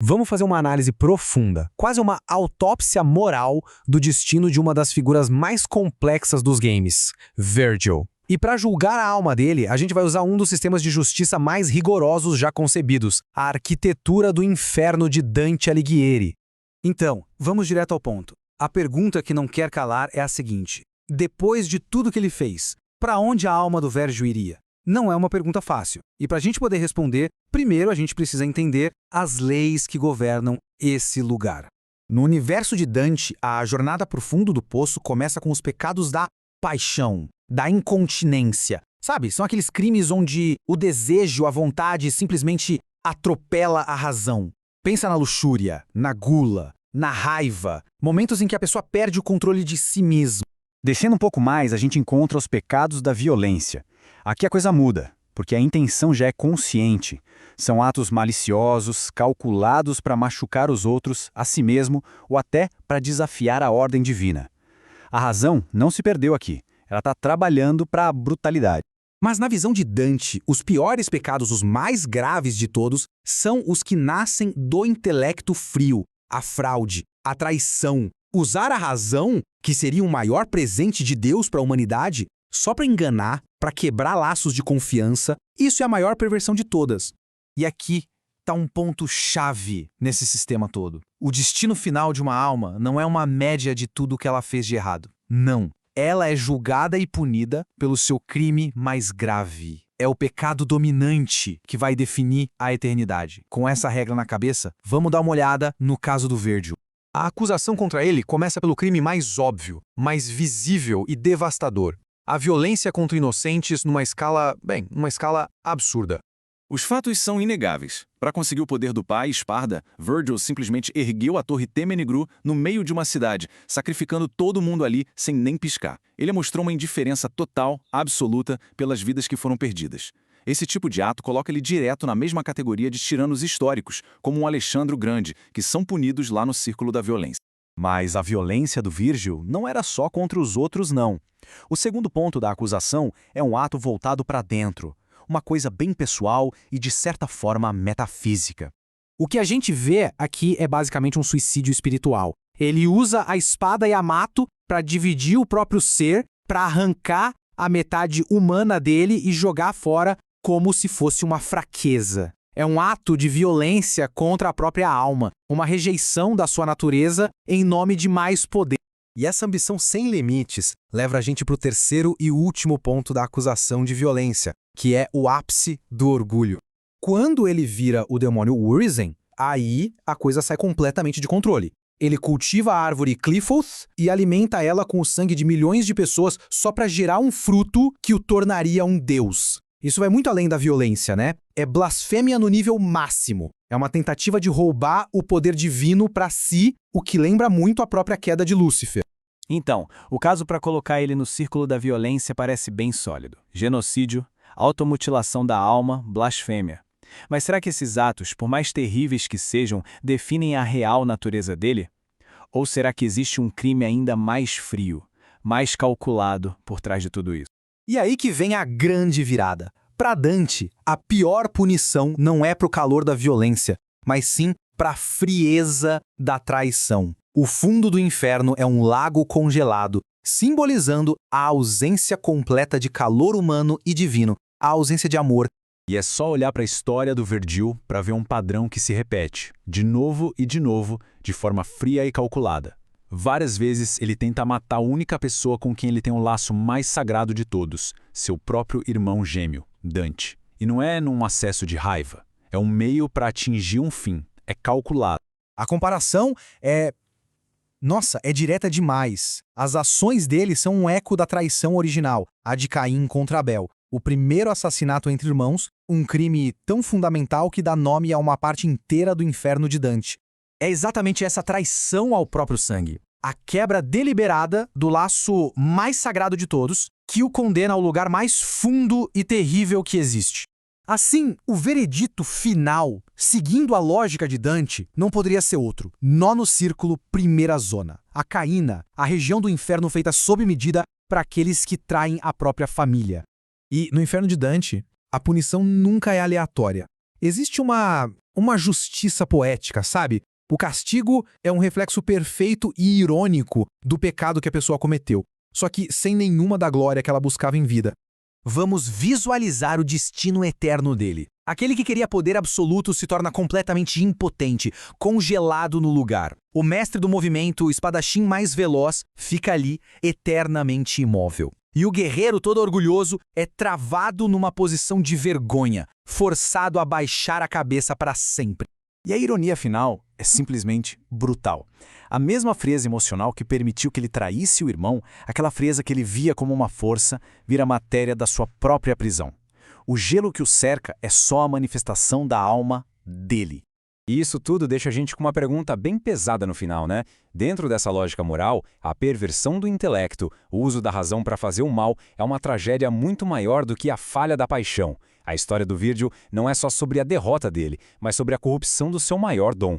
Vamos fazer uma análise profunda, quase uma autópsia moral do destino de uma das figuras mais complexas dos games, Virgil. E para julgar a alma dele, a gente vai usar um dos sistemas de justiça mais rigorosos já concebidos, a arquitetura do inferno de Dante Alighieri. Então, vamos direto ao ponto. A pergunta que não quer calar é a seguinte: depois de tudo que ele fez, para onde a alma do Virgil iria? Não é uma pergunta fácil. E para a gente poder responder, primeiro a gente precisa entender as leis que governam esse lugar. No universo de Dante, a jornada para o fundo do poço começa com os pecados da paixão, da incontinência. Sabe, são aqueles crimes onde o desejo, a vontade simplesmente atropela a razão. Pensa na luxúria, na gula, na raiva, momentos em que a pessoa perde o controle de si mesmo. Descendo um pouco mais, a gente encontra os pecados da violência. Aqui a coisa muda, porque a intenção já é consciente. São atos maliciosos, calculados para machucar os outros, a si mesmo ou até para desafiar a ordem divina. A razão não se perdeu aqui. Ela está trabalhando para a brutalidade. Mas na visão de Dante, os piores pecados, os mais graves de todos, são os que nascem do intelecto frio, a fraude, a traição. Usar a razão, que seria o maior presente de Deus para a humanidade, só para enganar, para quebrar laços de confiança, isso é a maior perversão de todas. E aqui está um ponto-chave nesse sistema todo. O destino final de uma alma não é uma média de tudo o que ela fez de errado. Não. Ela é julgada e punida pelo seu crime mais grave. É o pecado dominante que vai definir a eternidade. Com essa regra na cabeça, vamos dar uma olhada no caso do Virgil. A acusação contra ele começa pelo crime mais óbvio, mais visível e devastador. A violência contra inocentes numa escala absurda. Os fatos são inegáveis. Para conseguir o poder do pai, Esparda, Virgil simplesmente ergueu a torre Temenigru no meio de uma cidade, sacrificando todo mundo ali sem nem piscar. Ele mostrou uma indiferença total, absoluta, pelas vidas que foram perdidas. Esse tipo de ato coloca ele direto na mesma categoria de tiranos históricos, como um Alexandre o Grande, que são punidos lá no círculo da violência. Mas a violência do Virgil não era só contra os outros, não. O segundo ponto da acusação é um ato voltado para dentro. Uma coisa bem pessoal e, de certa forma, metafísica. O que a gente vê aqui é basicamente um suicídio espiritual. Ele usa a espada Yamato para dividir o próprio ser, para arrancar a metade humana dele e jogar fora como se fosse uma fraqueza. É um ato de violência contra a própria alma, uma rejeição da sua natureza em nome de mais poder. E essa ambição sem limites leva a gente para o terceiro e último ponto da acusação de violência, que é o ápice do orgulho. Quando ele vira o demônio Urizen, aí a coisa sai completamente de controle. Ele cultiva a árvore Qliphoth e alimenta ela com o sangue de milhões de pessoas só para gerar um fruto que o tornaria um deus. Isso vai muito além da violência, né? É blasfêmia no nível máximo. É uma tentativa de roubar o poder divino para si, o que lembra muito a própria queda de Lúcifer. Então, o caso para colocar ele no círculo da violência parece bem sólido. Genocídio, automutilação da alma, blasfêmia. Mas será que esses atos, por mais terríveis que sejam, definem a real natureza dele? Ou será que existe um crime ainda mais frio, mais calculado por trás de tudo isso? E aí que vem a grande virada. Para Dante, a pior punição não é para o calor da violência, mas sim para a frieza da traição. O fundo do inferno é um lago congelado, simbolizando a ausência completa de calor humano e divino, a ausência de amor. E é só olhar para a história do Virgil para ver um padrão que se repete, de novo e de novo, de forma fria e calculada. Várias vezes ele tenta matar a única pessoa com quem ele tem o laço mais sagrado de todos, seu próprio irmão gêmeo, Dante. E não é num acesso de raiva, é um meio para atingir um fim, é calculado. A comparação é direta demais. As ações dele são um eco da traição original, a de Caim contra Abel. O primeiro assassinato entre irmãos, um crime tão fundamental que dá nome a uma parte inteira do inferno de Dante. É exatamente essa traição ao próprio sangue, a quebra deliberada do laço mais sagrado de todos, que o condena ao lugar mais fundo e terrível que existe. Assim, o veredito final, seguindo a lógica de Dante, não poderia ser outro. Nó no círculo, primeira zona. A Caína, a região do inferno feita sob medida para aqueles que traem a própria família. E no inferno de Dante, a punição nunca é aleatória. Existe uma uma justiça poética, sabe? O castigo é um reflexo perfeito e irônico do pecado que a pessoa cometeu, só que sem nenhuma da glória que ela buscava em vida. Vamos visualizar o destino eterno dele. Aquele que queria poder absoluto se torna completamente impotente, congelado no lugar. O mestre do movimento, o espadachim mais veloz, fica ali, eternamente imóvel. E o guerreiro todo orgulhoso é travado numa posição de vergonha, forçado a baixar a cabeça para sempre. E a ironia final é simplesmente brutal. A mesma frieza emocional que permitiu que ele traísse o irmão, aquela frieza que ele via como uma força, vira matéria da sua própria prisão. O gelo que o cerca é só a manifestação da alma dele. E isso tudo deixa a gente com uma pergunta bem pesada no final, né? Dentro dessa lógica moral, a perversão do intelecto, o uso da razão para fazer o mal, é uma tragédia muito maior do que a falha da paixão. A história do Virgil não é só sobre a derrota dele, mas sobre a corrupção do seu maior dom.